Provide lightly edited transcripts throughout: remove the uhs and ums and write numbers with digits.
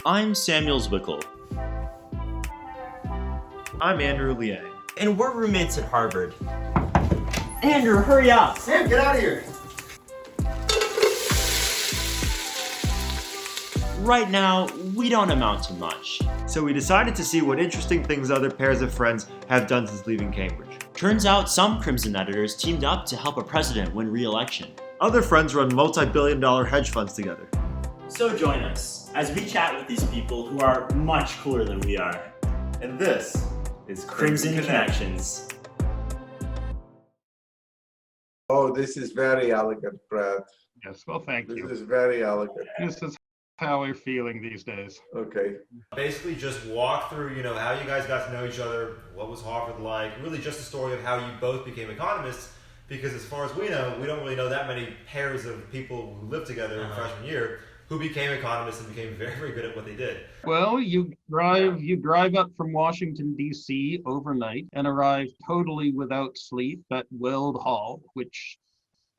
I'm Samuel Zwickel. I'm Andrew Liang. And we're roommates at Harvard. Andrew, hurry up! Sam, get out of here! Right now, we don't amount to much. So we decided to see what interesting things other pairs of friends have done since leaving Cambridge. Turns out some Crimson editors teamed up to help a president win re-election. Other friends run multi-billion-dollar hedge funds together. So join us as we chat with these people who are much cooler than we are. And this is Crimson Connections. Oh, this is very elegant, Brad. Yes, well, thank you. This is very elegant. This is how we're feeling these days. Okay. Basically just walk through, how you guys got to know each other, what was Harvard like, really just the story of how you both became economists, because as far as we know, we don't really know that many pairs of people who lived together in freshman year who became economists and became very, very good at what they did. Well, you drive up from Washington, D.C. overnight and arrive totally without sleep at Weld Hall, which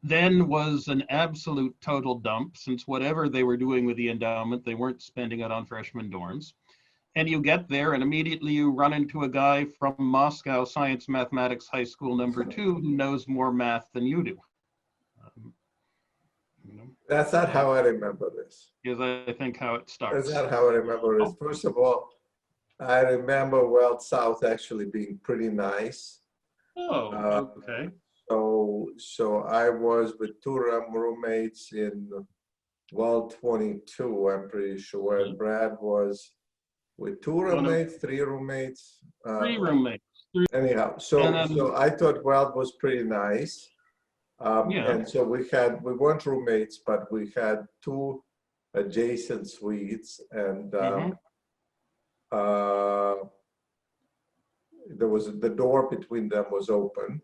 then was an absolute total dump, since whatever they were doing with the endowment, they weren't spending it on freshman dorms. And you get there and immediately you run into a guy from Moscow Science Mathematics High School #2 who knows more math than you do. That's not how I remember this. Is I think how it starts. That's not how I remember this. First of all, I remember Weld South actually being pretty nice. Oh, okay. So I was with two roommates in Weld 22, I'm pretty sure. And Brad was with two roommates, three roommates. Three roommates. Anyhow, so I thought Weld was pretty nice. Yeah. And so we weren't roommates, but we had two adjacent suites, and there was the door between them was open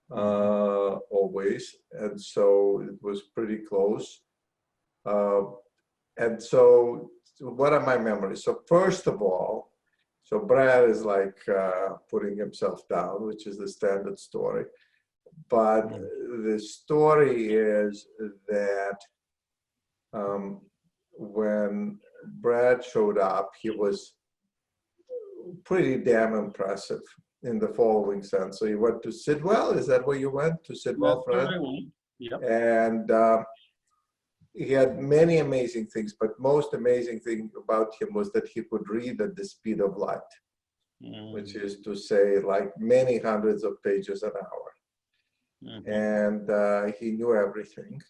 always, and so it was pretty close. And so what are my memories? So first of all, so Brad is like putting himself down, which is the standard story. But the story is that when Brad showed up, he was pretty damn impressive in the following sense. So he went to Sidwell. Is that where you went? To Sidwell, Fred? Yep. And he had many amazing things, but most amazing thing about him was that he could read at the speed of light, which is to say like many hundreds of pages an hour. And he knew everything.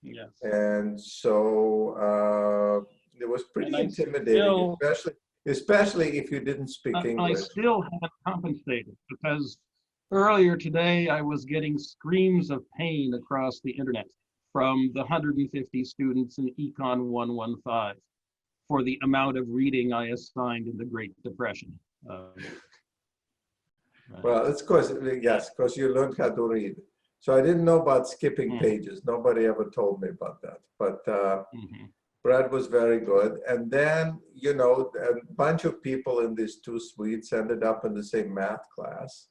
Yes. And so it was pretty intimidating, especially if you didn't speak English. I still haven't compensated because earlier today I was getting screams of pain across the internet from the 150 students in Econ 115 for the amount of reading I assigned in the Great Depression. Well, it's because you learned how to read. So I didn't know about skipping pages. Nobody ever told me about that. But Brad was very good. And then, a bunch of people in these two suites ended up in the same math class,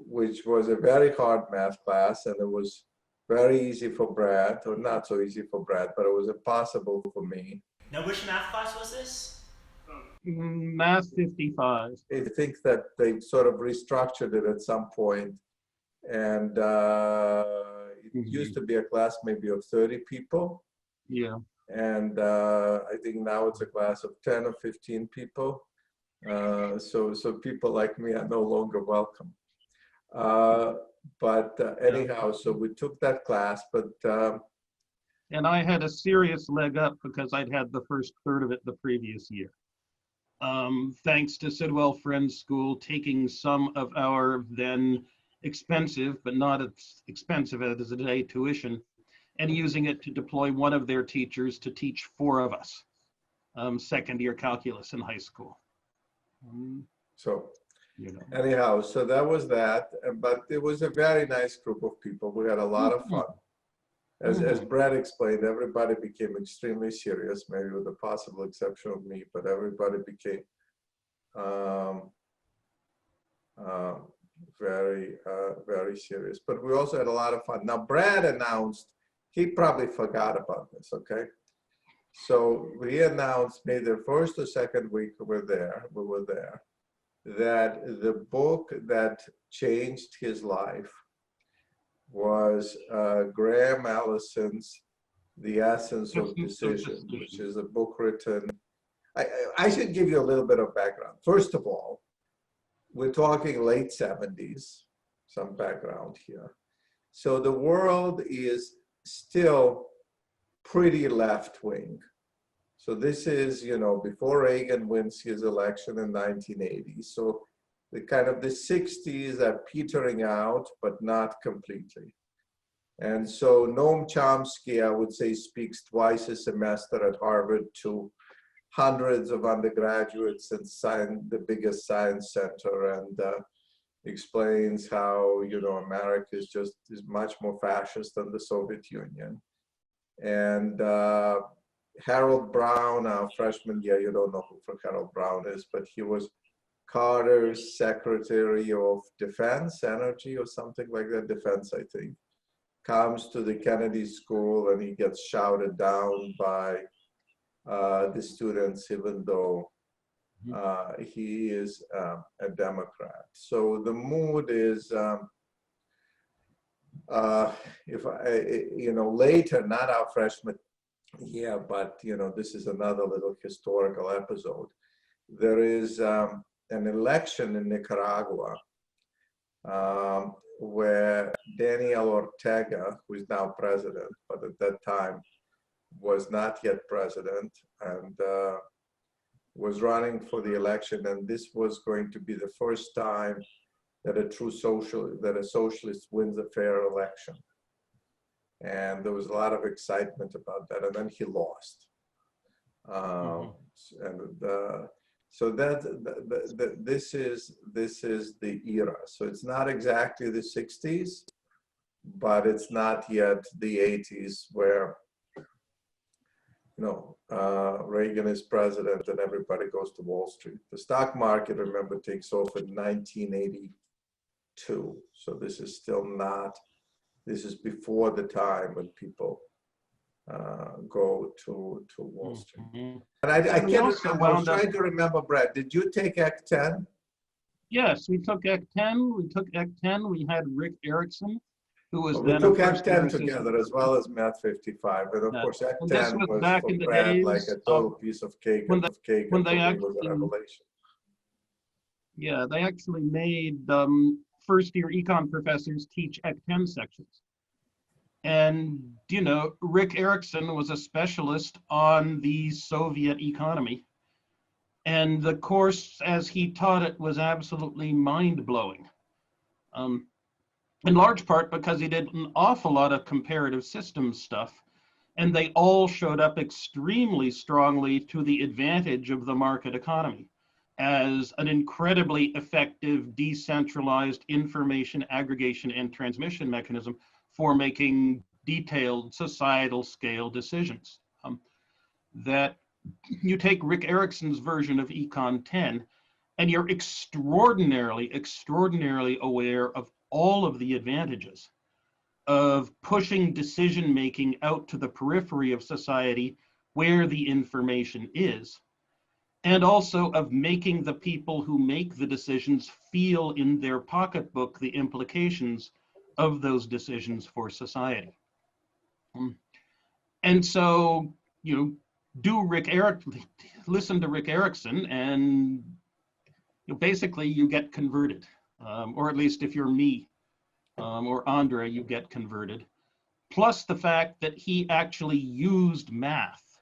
which was a very hard math class. And it was very easy for Brad, or not so easy for Brad, but it was impossible for me. Now, which math class was this? Math 55. I think that they sort of restructured it at some point, and it used to be a class maybe of 30 people. Yeah. And I think now it's a class of 10 or 15 people. So people like me are no longer welcome. Anyhow, so we took that class, but and I had a serious leg up because I'd had the first third of it the previous year. Thanks to Sidwell Friends School taking some of our then expensive, but not as expensive as today, tuition, and using it to deploy one of their teachers to teach 4 of us, second year calculus in high school. Anyhow, so that was that, but it was a very nice group of people. We had a lot of fun. As Brad explained, everybody became extremely serious, maybe with the possible exception of me, but everybody became very serious. But we also had a lot of fun. Now, Brad announced, he probably forgot about this, okay? So we announced maybe the first or second week we were there, that the book that changed his life was Graham Allison's The Essence of Decision, which is a book written. I should give you a little bit of background. First of all, we're talking late 70s, some background here. So the world is still pretty left-wing. So this is, before Reagan wins his election in 1980. So the kind of the 60s are petering out, but not completely. And so Noam Chomsky, I would say, speaks twice a semester at Harvard to hundreds of undergraduates in the biggest science center, and explains how, America is much more fascist than the Soviet Union. And Harold Brown, our freshman year, you don't know who Harold Brown is, but he was Carter's Secretary of Defense, Energy, or something like that, Defense, I think, comes to the Kennedy School and he gets shouted down by the students, even though he is a Democrat. So the mood is, later, not our freshman year, but this is another little historical episode. There is an election in Nicaragua where Daniel Ortega, who is now president, but at that time was not yet president, and was running for the election. And this was going to be the first time that a socialist wins a fair election. And there was a lot of excitement about that. And then he lost. So this is the era. So it's not exactly the 60s, but it's not yet the 80s where Reagan is president and everybody goes to Wall Street. The stock market, remember, takes off in 1982. So this is still not, this is before the time when people go to Wall Street. And I can't remember, I was trying to remember, Brad, did you take Ec 10? Yes, we took Ec 10. We took Ec 10. We had Rick Erickson, who was We then took Ec 10 together as well as Math 55. And of course, Ec 10 was back for in the Brad days like a total piece of cake. when And they for me actually, was a revelation. Yeah, they actually made first-year econ professors teach Ec 10 sections. And, Rick Erickson was a specialist on the Soviet economy. And the course, as he taught it, was absolutely mind-blowing. In large part because he did an awful lot of comparative systems stuff. And they all showed up extremely strongly to the advantage of the market economy as an incredibly effective decentralized information aggregation and transmission mechanism for making detailed societal scale decisions. That you take Rick Erickson's version of Econ 10 and you're extraordinarily aware of all of the advantages of pushing decision-making out to the periphery of society where the information is, and also of making the people who make the decisions feel in their pocketbook the implications of those decisions for society. And so, listen to Rick Erickson, and basically you get converted, or at least if you're me or Andrei, you get converted. Plus the fact that he actually used math.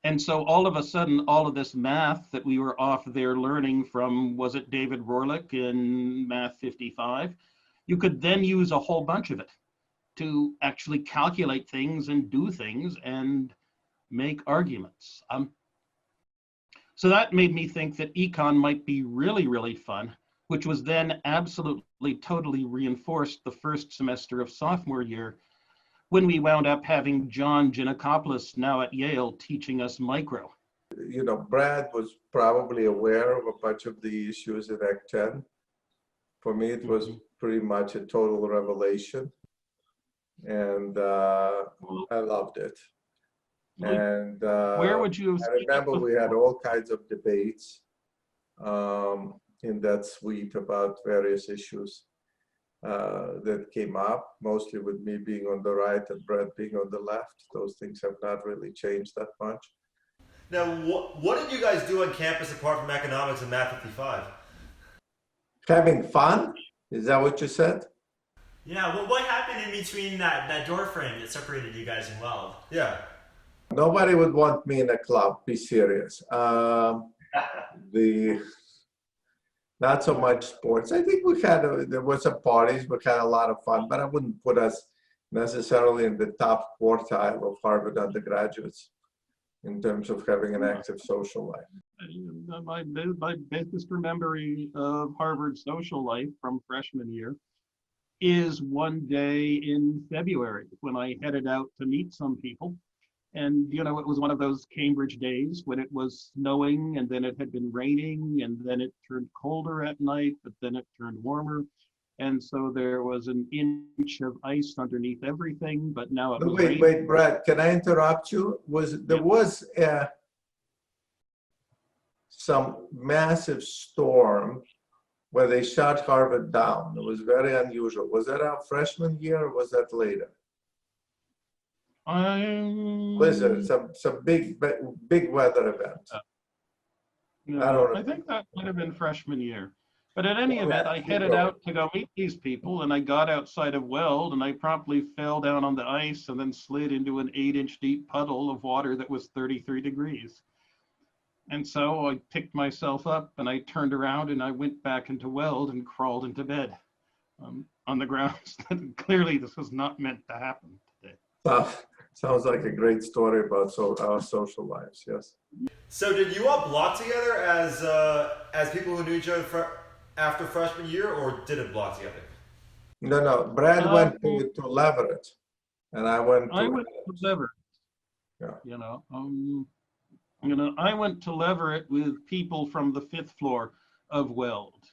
And so all of a sudden, all of this math that we were off there learning from, was it David Rohrlich in Math 55? You could then use a whole bunch of it to actually calculate things and do things and make arguments. So that made me think that econ might be really, really fun, which was then absolutely, totally reinforced the first semester of sophomore year when we wound up having John Giannakopoulos, now at Yale, teaching us micro. Brad was probably aware of a bunch of the issues in Ec 10. For me, it was pretty much a total revelation. And I loved it. And Where would you have I seen it remember we had before? all kinds of debates in that suite about various issues that came up, mostly with me being on the right and Brad being on the left. Those things have not really changed that much. Now, what did you guys do on campus apart from economics and Math 55? Having fun? Is that what you said? Yeah, well, what happened in between that door frame that separated you guys in Weld? Yeah. Nobody would want me in a club, be serious. Not so much sports. I think there were some parties, we had a lot of fun, but I wouldn't put us necessarily in the top quartile of Harvard undergraduates in terms of having an active social life. My biggest memory of Harvard social life from freshman year is one day in February when I headed out to meet some people. And, you know, it was one of those Cambridge days when it was snowing and then it had been raining and then it turned colder at night, but then it turned warmer. And so there was an inch of ice underneath everything, but now it was Wait, Brad, can I interrupt you? There was some massive storm where they shut Harvard down. It was very unusual. Was that our freshman year or was that later? Blizzard, some big weather event. I think that might have been freshman year. But at any event, I headed out to go meet these people, and I got outside of Weld, and I promptly fell down on the ice and then slid into an 8-inch deep puddle of water that was 33 degrees. And so I picked myself up, and I turned around, and I went back into Weld and crawled into bed on the grounds that clearly this was not meant to happen today. Sounds like a great story about our social lives, yes. So did you all block together as people who knew each other after freshman year, or did it block together? No. Brad went to Leverett, and I went to Leverett. Yeah. I went to Leverett with people from the 5th floor of Weld.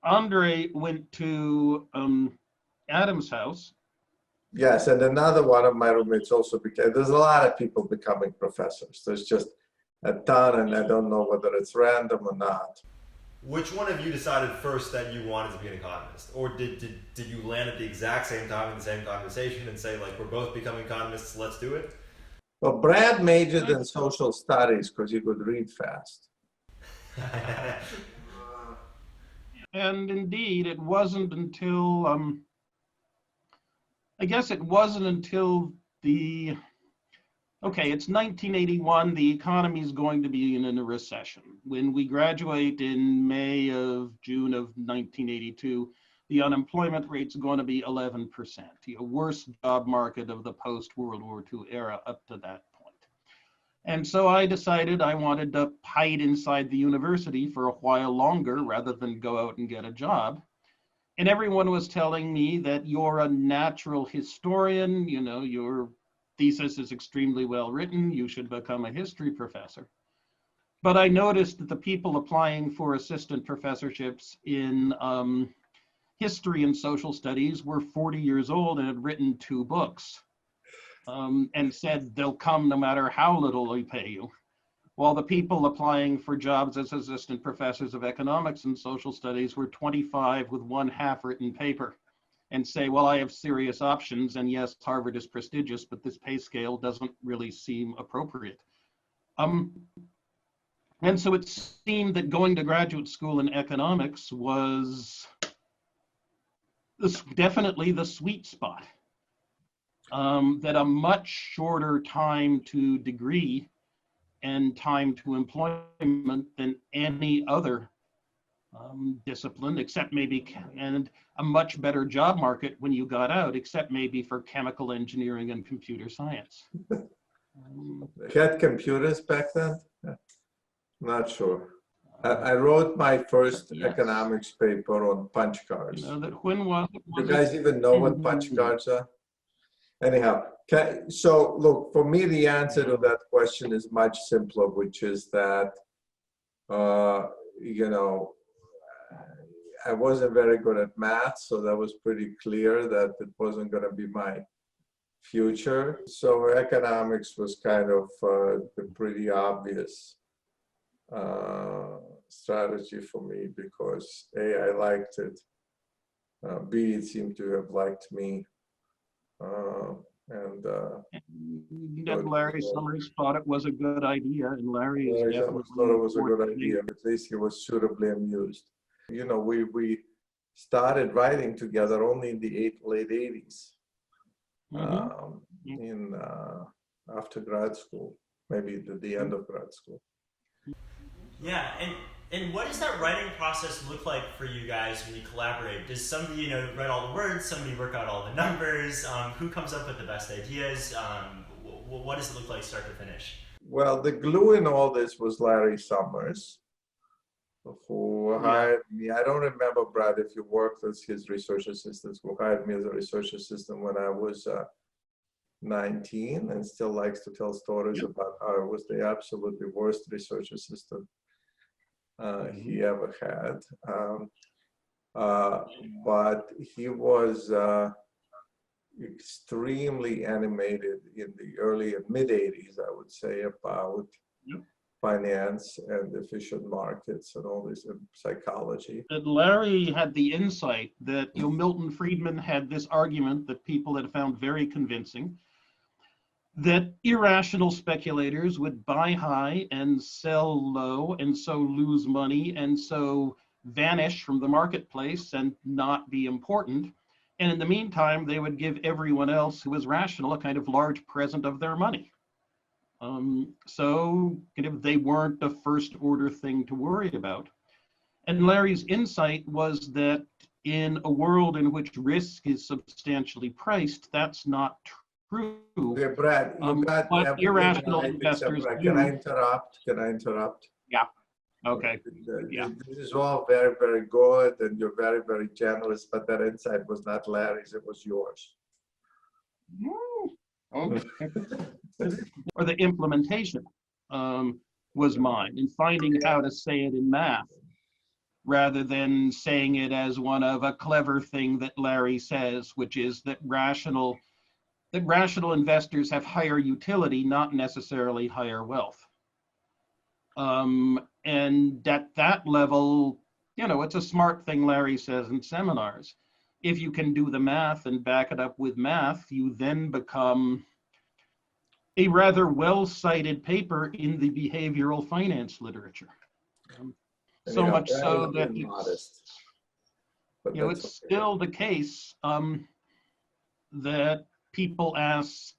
Andrei went to Adam's house. Yes, and another one of my roommates also became, there's a lot of people becoming professors. There's just a ton, and I don't know whether it's random or not. Which one of you decided first that you wanted to be an economist? Or did you land at the exact same time in the same conversation and say, like, we're both becoming economists, let's do it? Well, Brad majored in social studies because he could read fast. And indeed, it wasn't until, I guess it wasn't until it's 1981, the economy is going to be in a recession. When we graduate in June of 1982, the unemployment rate's going to be 11%, the worst job market of the post-World War II era up to that point. And so I decided I wanted to hide inside the university for a while longer rather than go out and get a job. And everyone was telling me that you're a natural historian, your thesis is extremely well written, you should become a history professor. But I noticed that the people applying for assistant professorships in history and social studies were 40 years old and had written 2 books and said they'll come no matter how little they pay you. While the people applying for jobs as assistant professors of economics and social studies were 25 with 1 half-written paper and say, well, I have serious options, and yes, Harvard is prestigious, but this pay scale doesn't really seem appropriate. And so it seemed that going to graduate school in economics was definitely the sweet spot. That a much shorter time to degree and time to employment than any other discipline, except maybe, and a much better job market when you got out, except maybe for chemical engineering and computer science. Had computers back then? Not sure. I wrote my first economics paper on punch cards. When was it? You guys even know what punch cards are? Anyhow, so look, for me, the answer to that question is much simpler, which is that, I wasn't very good at math, so that was pretty clear that it wasn't going to be my future. So economics was kind of the pretty obvious strategy for me because A, I liked it, B, it seemed to have liked me, and Larry Summers thought it was a good idea, and Larry is definitely thought it was a good idea. At least he was suitably amused. You know, we started writing together only in the late 80s, in after grad school, maybe the end of grad school. Yeah, and what does that writing process look like for you guys when you collaborate? Does somebody, write all the words, somebody work out all the numbers? Who comes up with the best ideas? What does it look like start to finish? Well, the glue in all this was Larry Summers, who hired me. I don't remember, Brad, if you worked as his research assistant, who hired me as a research assistant when I was 19 and still likes to tell stories about how I was the absolutely worst research assistant he ever had. But he was extremely animated in the early and mid 80s, I would say, about finance and efficient markets and all this psychology. And Larry had the insight that Milton Friedman had this argument that people had found very convincing, that irrational speculators would buy high and sell low and so lose money and so vanish from the marketplace and not be important. And in the meantime, they would give everyone else who was rational a kind of large present of their money. So kind of they weren't a first order thing to worry about. And Larry's insight was that in a world in which risk is substantially priced, that's not true. Okay, Brad, you got but irrational investors Can I interrupt? Can I interrupt? Yeah. Okay. This is all very, very good, and you're very, very generous, but that insight was not Larry's, it was yours. Okay. Or the implementation was mine, in finding how to say it in math, rather than saying it as one of a clever thing that Larry says, which is that rational investors have higher utility, not necessarily higher wealth. And at that level, it's a smart thing Larry says in seminars. If you can do the math and back it up with math, you then become a rather well-cited paper in the behavioral finance literature. So much so that it's still the case that people ask,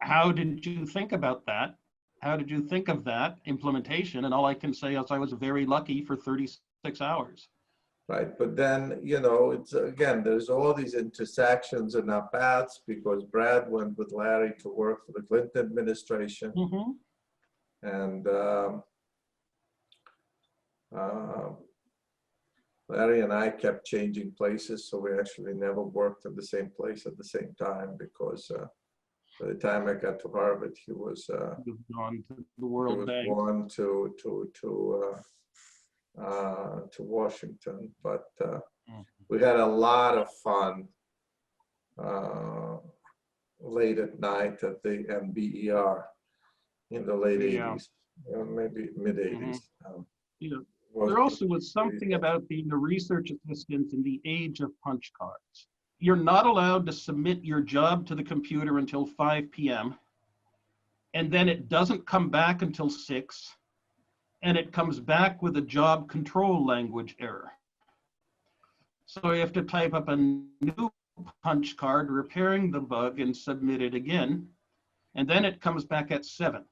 how did you think about that? How did you think of that implementation? And all I can say is I was very lucky for 36 hours. Right, but then, it's again, there's all these intersections in our paths because Brad went with Larry to work for the Clinton administration. And Larry and I kept changing places, so we actually never worked at the same place at the same time because by the time I got to Harvard, he was gone to the World Bank. Gone to Washington, but we had a lot of fun late at night at the MBER in the late 80s, maybe mid 80s. There also was something about being a research assistant in the age of punch cards. You're not allowed to submit your job to the computer until 5 p.m. and then it doesn't come back until 6, and it comes back with a job control language error. So you have to type up a new punch card, repairing the bug, and submit it again. And then it comes back at 7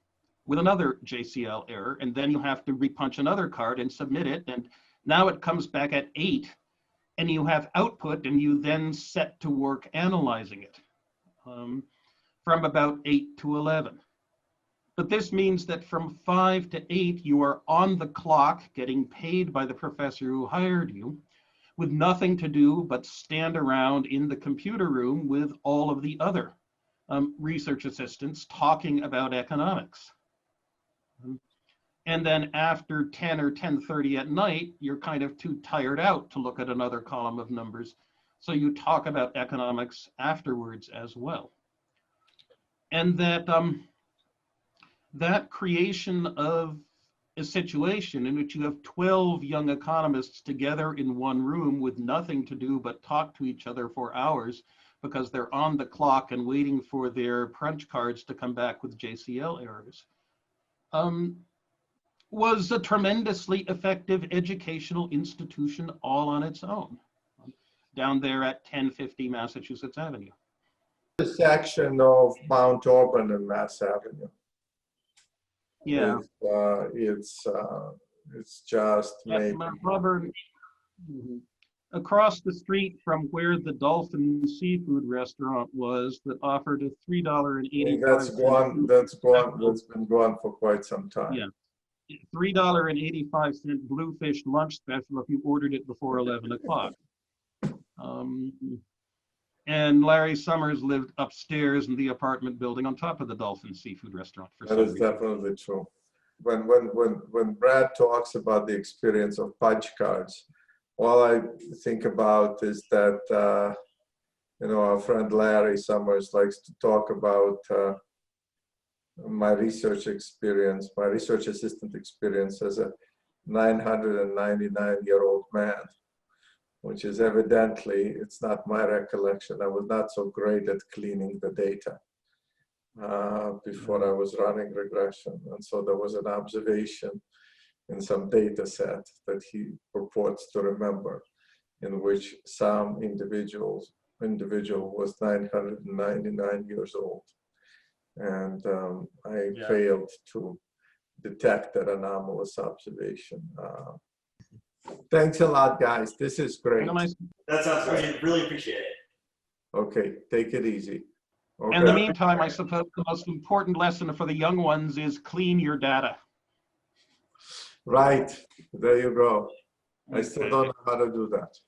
with another JCL error, and then you have to repunch another card and submit it. And now it comes back at 8, and you have output, and you then set to work analyzing it from about 8 to 11. But this means that from 5 to 8, you are on the clock getting paid by the professor who hired you with nothing to do but stand around in the computer room with all of the other research assistants talking about economics. And then after 10 or 10:30 at night, you're kind of too tired out to look at another column of numbers. So you talk about economics afterwards as well. and that creation of a situation in which you have 12 young economists together in one room with nothing to do but talk to each other for hours because they're on the clock and waiting for their punch cards to come back with JCL errors, was a tremendously effective educational institution all on its own, down there at 1050 Massachusetts Avenue. The section of Mount Auburn and Mass Avenue. Yeah. It's just maybe. Auburn, across the street from where the Dolphin Seafood Restaurant was, that offered a $3.85. That's been gone for quite some time. Yeah. $3.85 bluefish lunch special if you ordered it before 11 o'clock. And Larry Summers lived upstairs in the apartment building on top of the Dolphin Seafood Restaurant. That is definitely true. When Brad talks about the experience of punch cards, all I think about is that our friend Larry Summers likes to talk about my research assistant experience as a 999-year-old man, which is evidently, it's not my recollection. I was not so great at cleaning the data before I was running regression. And so there was an observation in some data set that he purports to remember, in which some individual was 999 years old. And I failed to detect that anomalous observation. Thanks a lot, guys. This is great. That sounds great. Really appreciate it. Okay, take it easy. Okay. In the meantime, I suppose the most important lesson for the young ones is clean your data. Right, there you go. I still don't know how to do that.